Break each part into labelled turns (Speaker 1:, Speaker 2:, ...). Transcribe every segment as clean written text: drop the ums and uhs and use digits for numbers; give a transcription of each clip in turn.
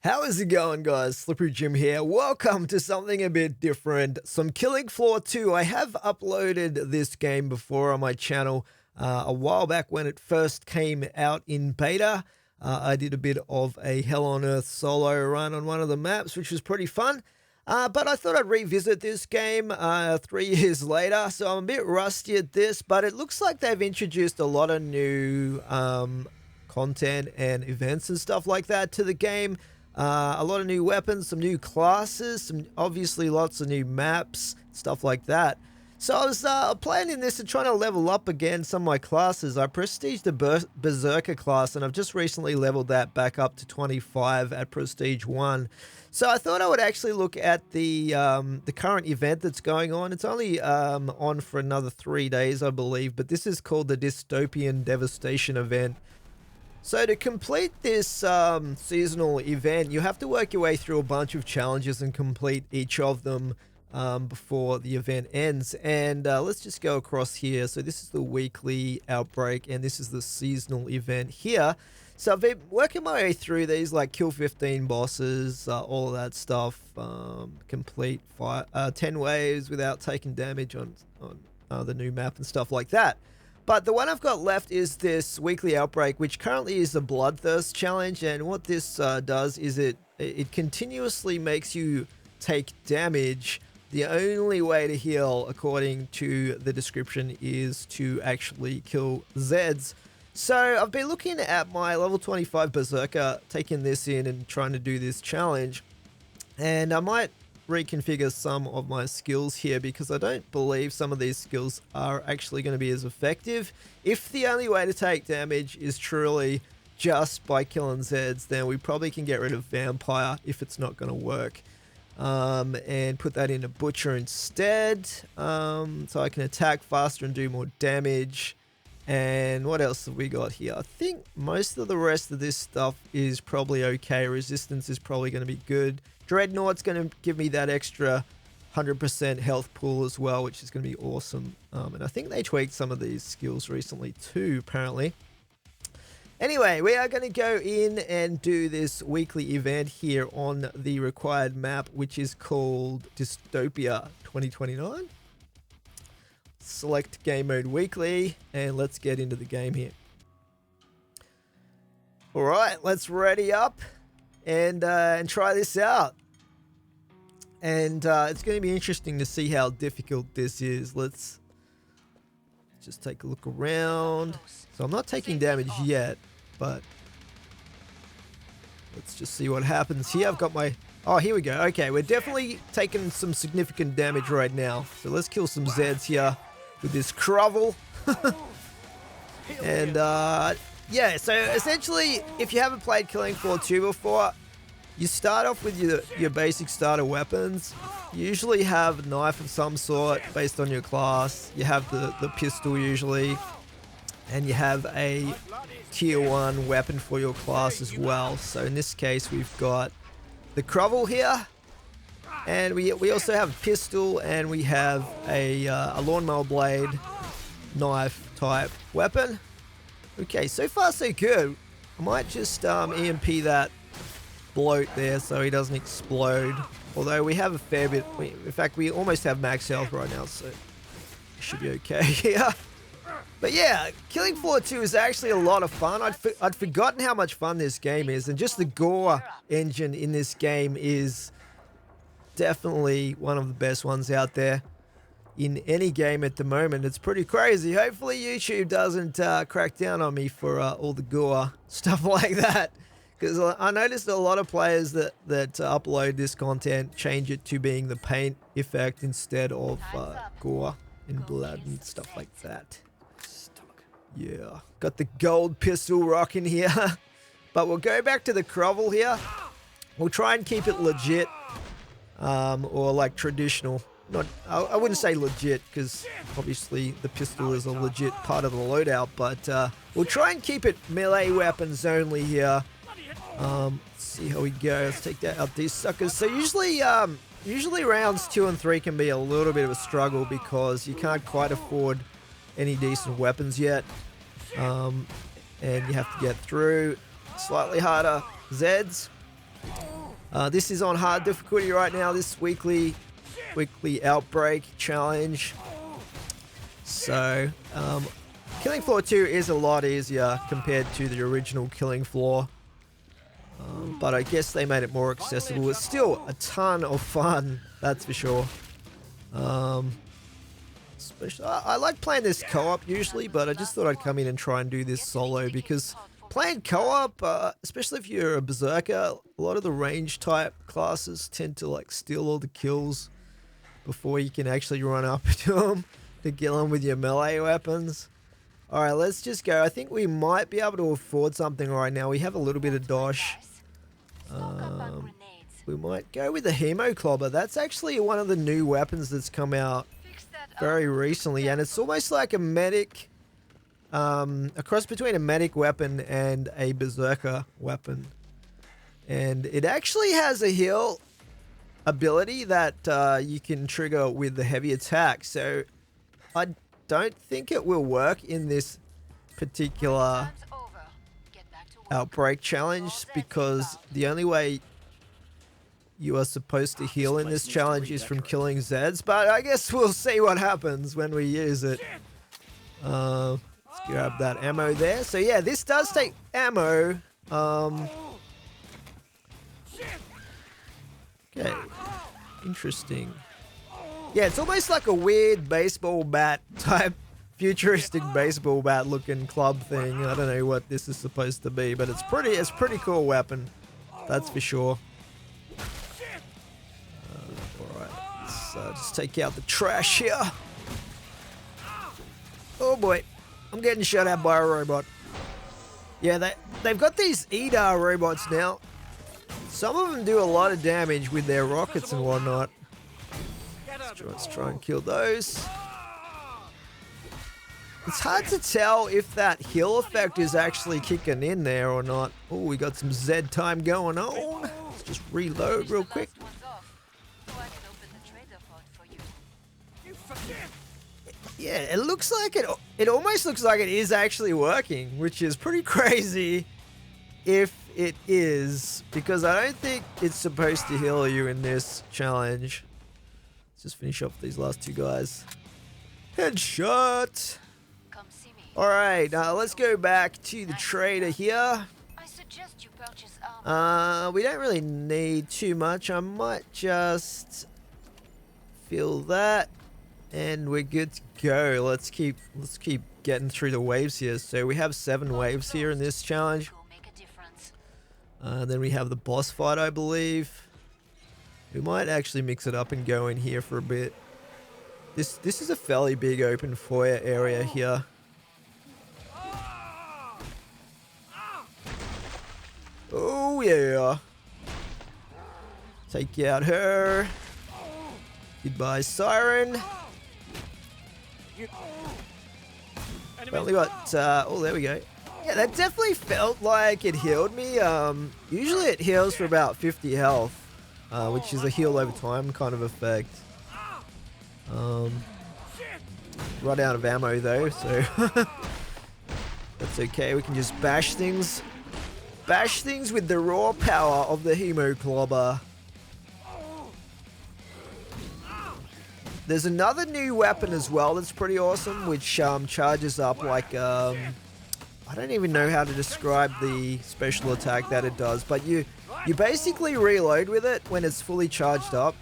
Speaker 1: How is it going, guys? Slippery Jim here. Welcome to something a bit different. Some Killing Floor 2. I have uploaded this game before on my channel a while back when it first came out in beta. I did a bit of a Hell on Earth solo run on one of the maps, which was pretty fun. But I thought I'd revisit this game 3 years later, so I'm a bit rusty at this, but it looks like they've introduced a lot of new content and events and stuff like that to the game. A lot of new weapons, some new classes, obviously lots of new maps, stuff like that. So I was playing in this and trying to level up again some of my classes. I prestiged the Berserker class, and I've just recently leveled that back up to 25 at Prestige 1. So I thought I would actually look at the current event that's going on. It's only on for another 3 days, I believe, but this is called the Dystopian Devastation event. So to complete this seasonal event, you have to work your way through a bunch of challenges and complete each of them before the event ends. And let's just go across here. So this is the weekly Outbreak, and this is the seasonal event here. So I've been working my way through these, like kill 15 bosses, all of that stuff, complete 10 waves without taking damage on the new map and stuff like that. But the one I've got left is this weekly Outbreak, which currently is the Bloodthirst challenge. And what this does is it continuously makes you take damage. The only way to heal, according to the description, is to actually kill zeds. So I've been looking at my level 25 Berserker, taking this in and trying to do this challenge. And I might reconfigure some of my skills here because I don't believe some of these skills are actually going to be as effective. If the only way to take damage is truly just by killing zeds, then we probably can get rid of Vampire if it's not going to work. And put that into Butcher instead, so I can attack faster and do more damage. And what else have we got here? I think most of the rest of this stuff is probably okay. Resistance is probably going to be good. Dreadnought's going to give me that extra 100% health pool as well, which is going to be awesome. And I think they tweaked some of these skills recently too, apparently. Anyway, we are going to go in and do this weekly event here on the required map, which is called Dystopia 2029. Select game mode weekly, and let's get into the game here. All right, let's ready up and try this out. And it's going to be interesting to see how difficult this is. Let's just take a look around. So I'm not taking damage yet, but let's just see what happens here. I've got my... Oh, here we go. Okay, we're definitely taking some significant damage right now. So let's kill some zeds here with this Crovel. And yeah, so essentially, if you haven't played Killing Floor 2 before, you start off with your basic starter weapons. You usually have a knife of some sort based on your class. You have the pistol usually, and you have a tier 1 weapon for your class as well. So in this case, we've got the Crovel here, and we also have a pistol, and we have a lawnmower blade knife type weapon. Okay, so far so good. I might just EMP that bloat there so he doesn't explode. Although we have a fair bit. In fact, we almost have max health right now, so it should be okay here. But yeah, Killing Floor 2 is actually a lot of fun. I'd forgotten how much fun this game is, and just the gore engine in this game is definitely one of the best ones out there in any game at the moment. It's pretty crazy. Hopefully YouTube doesn't crack down on me for all the gore, stuff like that. Because I noticed a lot of players that upload this content change it to being the paint effect instead of gore and blood and stuff like that. Yeah, got the gold pistol rocking here. But we'll go back to the Crovel here. We'll try and keep it legit, or like traditional. I wouldn't say legit, because obviously the pistol is a legit part of the loadout, but we'll try and keep it melee weapons only here. Let's see how we go. Let's take out these suckers. So usually rounds 2 and 3 can be a little bit of a struggle because you can't quite afford any decent weapons yet, and you have to get through slightly harder zeds. This is on hard difficulty right now, this weekly Outbreak challenge. So, Killing Floor 2 is a lot easier compared to the original Killing Floor. But I guess they made it more accessible. It's still a ton of fun, that's for sure. Especially, I like playing this co-op usually, but I just thought I'd come in and try and do this solo because playing co-op, especially if you're a Berserker, a lot of the range type classes tend to like steal all the kills before you can actually run up to them to kill them with your melee weapons. Alright, let's just go. I think we might be able to afford something right now. We have a little bit of dosh. We might go with the Hemo Clobber. That's actually one of the new weapons that's come out very recently, and it's almost like a medic, a cross between a medic weapon and a Berserker weapon. And it actually has a heal ability that you can trigger with the heavy attack, so I don't think it will work in this particular Outbreak challenge, because the only way you are supposed to heal in this challenge is from killing zeds, but I guess we'll see what happens when we use it. Let's grab that ammo there. So yeah, this does take ammo. Okay, interesting. Yeah, it's almost like a weird baseball bat type, futuristic baseball bat looking club thing. I don't know what this is supposed to be, but it's pretty cool weapon, that's for sure. Alright, let's just take out the trash here. Oh boy, I'm getting shot at by a robot. Yeah, they've got these EDAR robots now. Some of them do a lot of damage with their rockets and whatnot. Let's try and kill those. It's hard to tell if that heal effect is actually kicking in there or not. Oh, we got some Z time going on. Let's just reload real quick. Yeah, it looks like it almost looks like it is actually working, which is pretty crazy if it is, because I don't think it's supposed to heal you in this challenge. Let's just finish off these last two guys. Headshot! Alright, let's go back to the trader here. We don't really need too much. I might just fill that and we're good to go. Let's keep getting through the waves here. So we have 7 waves here in this challenge. Then we have the boss fight, I believe. We might actually mix it up and go in here for a bit. This is a fairly big open foyer area here. Oh yeah. Take out her. Goodbye, Siren. We only got, oh, there we go. Yeah, that definitely felt like it healed me. Usually it heals for about 50 health, which is a heal over time kind of effect. Run out of ammo though, so that's okay. We can just bash things. Bash things with the raw power of the Hemo Clobber. There's another new weapon as well that's pretty awesome, which charges up like, I don't even know how to describe the special attack that it does, but you basically reload with it when it's fully charged up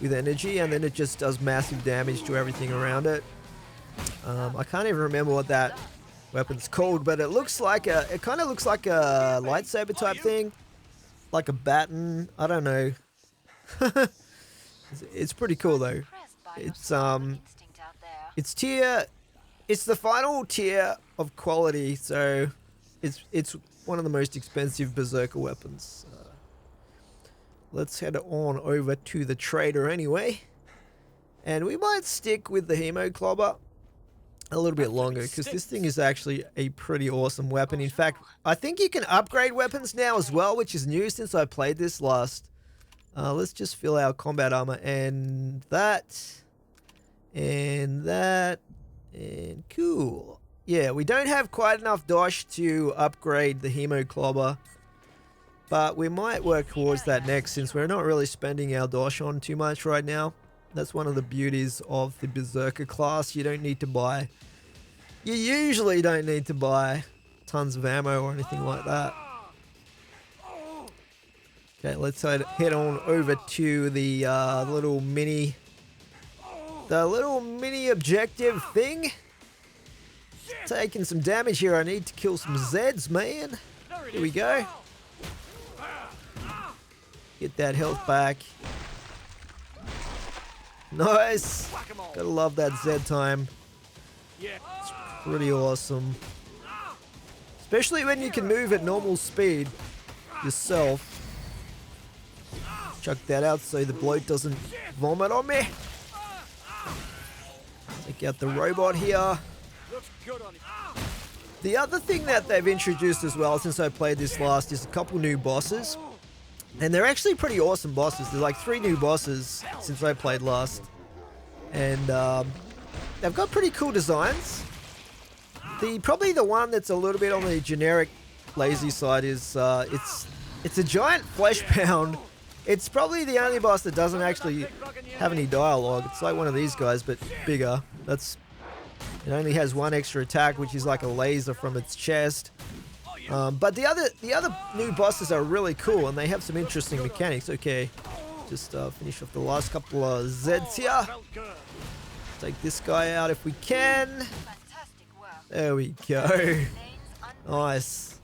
Speaker 1: with energy, and then it just does massive damage to everything around it. I can't even remember what that weapon's called, but it kind of looks like a lightsaber type thing, like a baton. I don't know. It's pretty cool though. It's the final tier of quality, so it's one of the most expensive Berserker weapons. Let's head on over to the trader anyway, and we might stick with the Hemo Clobber a little bit longer, because this thing is actually a pretty awesome weapon. In fact, I think you can upgrade weapons now as well, which is new since I played this last. Let's just fill our combat armor and that and that and cool. Yeah, we don't have quite enough dosh to upgrade the Hemo Clobber, But we might work towards that next, since we're not really spending our dosh on too much right now. That's one of the beauties of the Berserker class. You don't need to buy... You usually don't need to buy tons of ammo or anything like that. Okay, let's head on over to the little mini objective thing. Taking some damage here. I need to kill some zeds, man. Here we go. Get that health back. Nice. Gotta love that zed time. It's pretty awesome. Especially when you can move at normal speed yourself. Chuck that out so the bloat doesn't vomit on me. Take out the robot here. The other thing that they've introduced as well since I played this last is a couple new bosses. And they're actually pretty awesome bosses. There's like 3 new bosses since I played last. And they've got pretty cool designs. Probably the one that's a little bit on the generic lazy side is it's a giant flesh pound. It's probably the only boss that doesn't actually have any dialogue. It's like one of these guys, but bigger. It only has 1 extra attack, which is like a laser from its chest. But the other new bosses are really cool, and they have some interesting mechanics. Okay, just finish off the last couple of zeds here. Take this guy out if we can. There we go. Nice.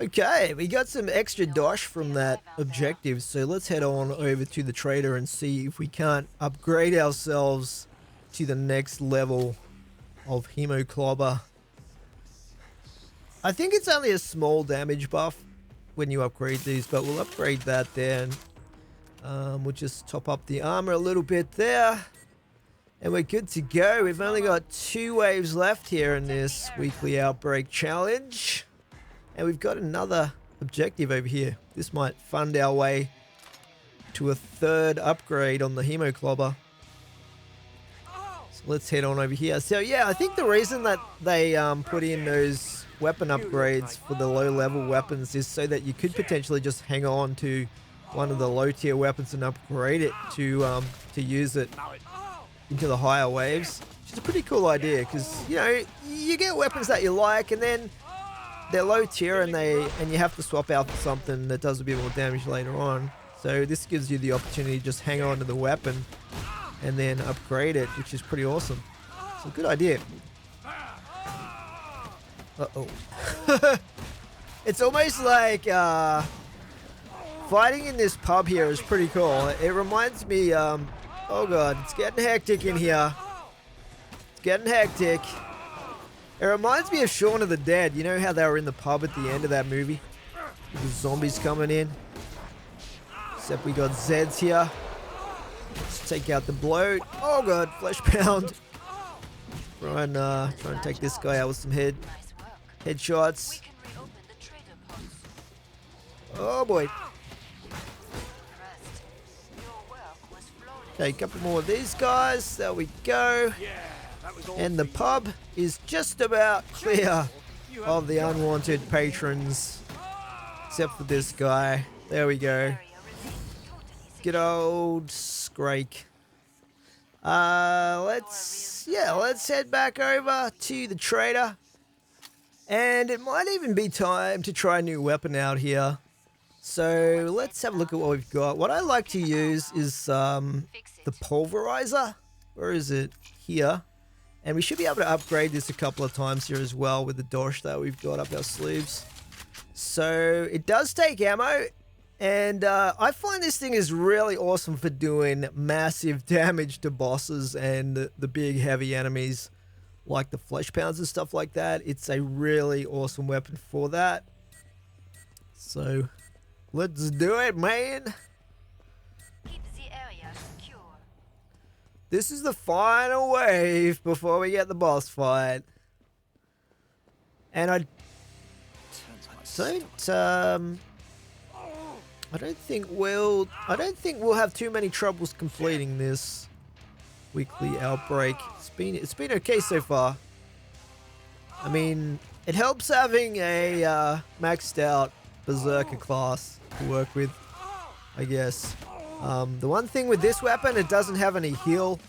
Speaker 1: Okay, we got some extra dosh from that objective, so let's head on over to the trader and see if we can't upgrade ourselves to the next level of Hemoclobber. I think it's only a small damage buff when you upgrade these, but we'll upgrade that then. We'll just top up the armor a little bit there. And we're good to go. We've only got 2 waves left here in this weekly Outbreak challenge. And we've got another objective over here. This might fund our way to a 3rd upgrade on the Hemoclobber. So let's head on over here. So yeah, I think the reason that they put in those weapon upgrades for the low level weapons is so that you could potentially just hang on to one of the low tier weapons and upgrade it to use it into the higher waves. Which is a pretty cool idea, because you know, you get weapons that you like and then they're low tier and you have to swap out for something that does a bit more damage later on. So this gives you the opportunity to just hang on to the weapon and then upgrade it, which is pretty awesome. It's a good idea. Uh-oh. It's almost like fighting in this pub here is pretty cool. It reminds me, oh god, it's getting hectic in here. It's getting hectic. It reminds me of Shaun of the Dead. You know how they were in the pub at the end of that movie? With the zombies coming in. Except we got zeds here. Let's take out the bloat. Oh god, flesh pound. Try and take this guy out with some headshots. Oh boy. Okay, a couple more of these guys. There we go. And the pub is just about clear of the unwanted patrons. Except for this guy. There we go. Good old Scrake. Let's head back over to the trader. And it might even be time to try a new weapon out here. So let's have a look at what we've got. What I like to use is the Pulverizer. Where is it? Here. And we should be able to upgrade this a couple of times here as well with the dosh that we've got up our sleeves. So it does take ammo. And I find this thing is really awesome for doing massive damage to bosses and the big heavy enemies like the flesh pounds and stuff like that. It's a really awesome weapon for that. So let's do it, man.
Speaker 2: Keep the area secure.
Speaker 1: This is the final wave before we get the boss fight. And I don't think we'll have too many troubles completing this weekly Outbreak. It's been okay so far. I mean, it helps having a maxed out Berserker class to work with, I guess. The one thing with this weapon, it doesn't have any heal.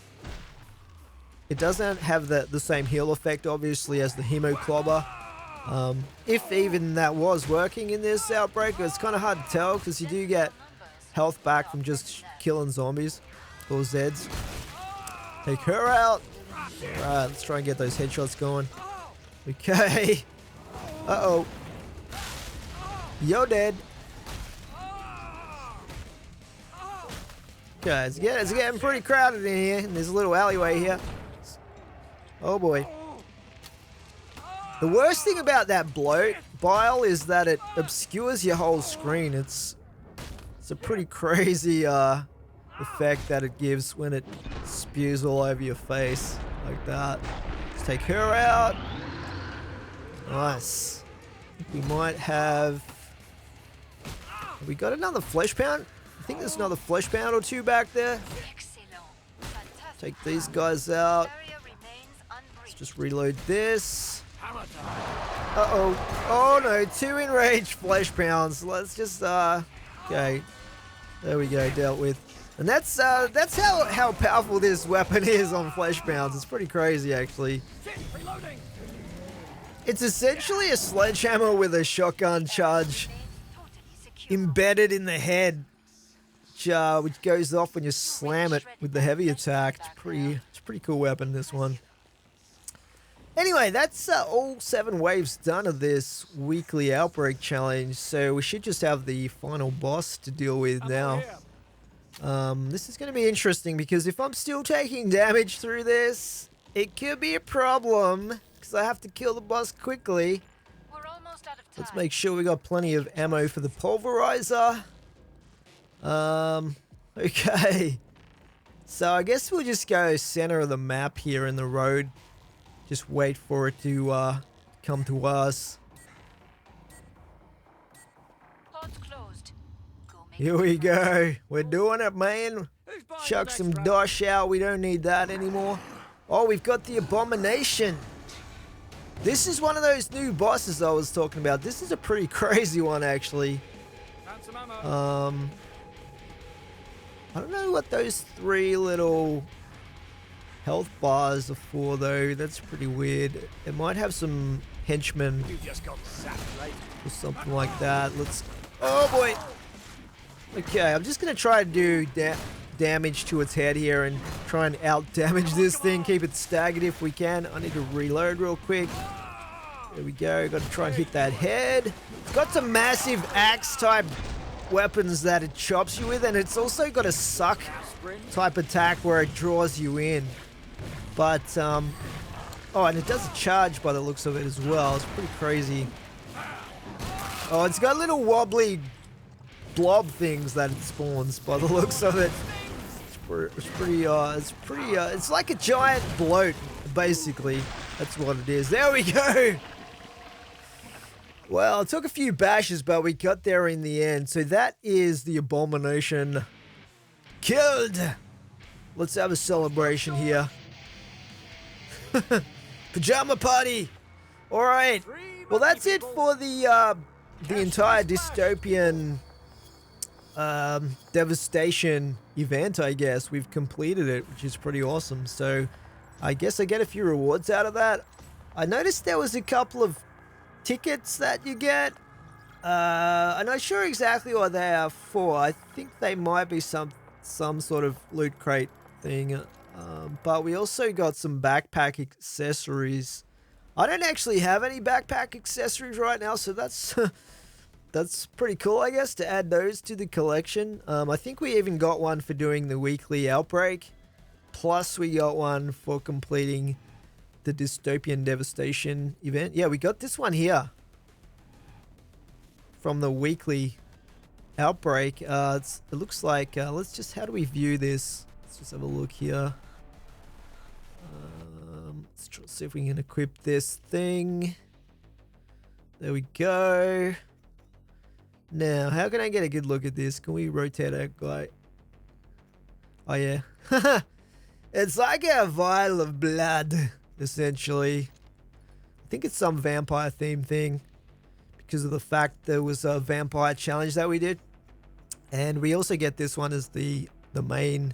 Speaker 1: It doesn't have the same heal effect, obviously, as the Hemoclobber. If even that was working in this Outbreak, it's kind of hard to tell because you do get health back from just killing zombies or zeds. Take her out. Alright, let's try and get those headshots going. Okay. Uh-oh. You're dead. Okay, it's getting pretty crowded in here. And there's a little alleyway here. Oh boy. The worst thing about that bloat bile is that it obscures your whole screen. It's a pretty crazy effect that it gives when it spews all over your face like that. Let's take her out. Nice. We might have we got another flesh pound? I think there's another flesh pound or two back there. Take these guys out. Let's just reload this. Uh-oh. Oh no, 2 enraged flesh pounds. Let's just okay. There we go, dealt with. And that's how powerful this weapon is on flesh pounds. It's pretty crazy actually. It's essentially a sledgehammer with a shotgun charge embedded in the head, which goes off when you slam it with the heavy attack. It's a pretty cool weapon, this one. Anyway, that's all 7 waves done of this weekly Outbreak challenge, so we should just have the final boss to deal with now. This is going to be interesting because if I'm still taking damage through this, it could be a problem because I have to kill the boss quickly.
Speaker 2: We're almost out of time.
Speaker 1: Let's make sure we got plenty of ammo for the Pulverizer. Okay. So I guess we'll just go center of the map here in the road. Just wait for it to come to us.
Speaker 2: Port's closed. Go make
Speaker 1: Here we go. We're doing it, man. Chuck some dosh out. We don't need that anymore. Oh, we've got the Abomination. This is one of those new bosses I was talking about. This is a pretty crazy one, actually. I don't know what those 3 little health bars are for, though. That's pretty weird. It might have some henchmen or something like that. Let's... Oh, boy. Okay, I'm just going to try to do damage to its head here and try and out-damage this thing. Keep it staggered if we can. I need to reload real quick. There we go. Got to try and hit that head. It's got some massive axe-type weapons that it chops you with, and it's also got a suck type attack where it draws you in. But, oh, and it does a charge by the looks of it as well. It's pretty crazy. Oh, it's got little wobbly blob things that it spawns by the looks of it. It's like a giant bloat, basically. That's what it is. There we go! Well, it took a few bashes, but we got there in the end. So that is the Abomination killed. Let's have a celebration here. Pajama party. All right. Well, that's it for the entire dystopian devastation event. I guess we've completed it, which is pretty awesome. So I guess I get a few rewards out of that. I noticed there was a couple of tickets that you get. I'm not sure exactly what they are for. I think they might be some sort of loot crate thing. But we also got some backpack accessories. I don't actually have any backpack accessories right now, so that's that's pretty cool, I guess, to add those to the collection. I think we even got one for doing the weekly Outbreak. Plus we got one for completing the dystopian devastation event. Yeah, we got this one here from the weekly Outbreak. It looks like, let's just, how do we view this? Let's just have a look here. Let's try to see if we can equip this thing. There we go. Now, how can I get a good look at this? Can we rotate our guy? Oh, yeah. It's like a vial of blood, essentially. I think it's some vampire theme thing. because of the fact there was a vampire challenge that we did. And we also get this one as the main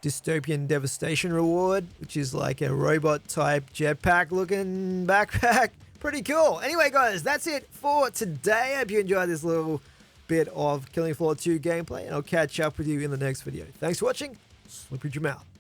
Speaker 1: dystopian devastation reward, which is like a robot type jetpack looking backpack. Pretty cool. Anyway, guys, that's it for today. I hope you enjoyed this little bit of Killing Floor 2 gameplay, and I'll catch up with you in the next video. Thanks for watching. Slippery Jim out.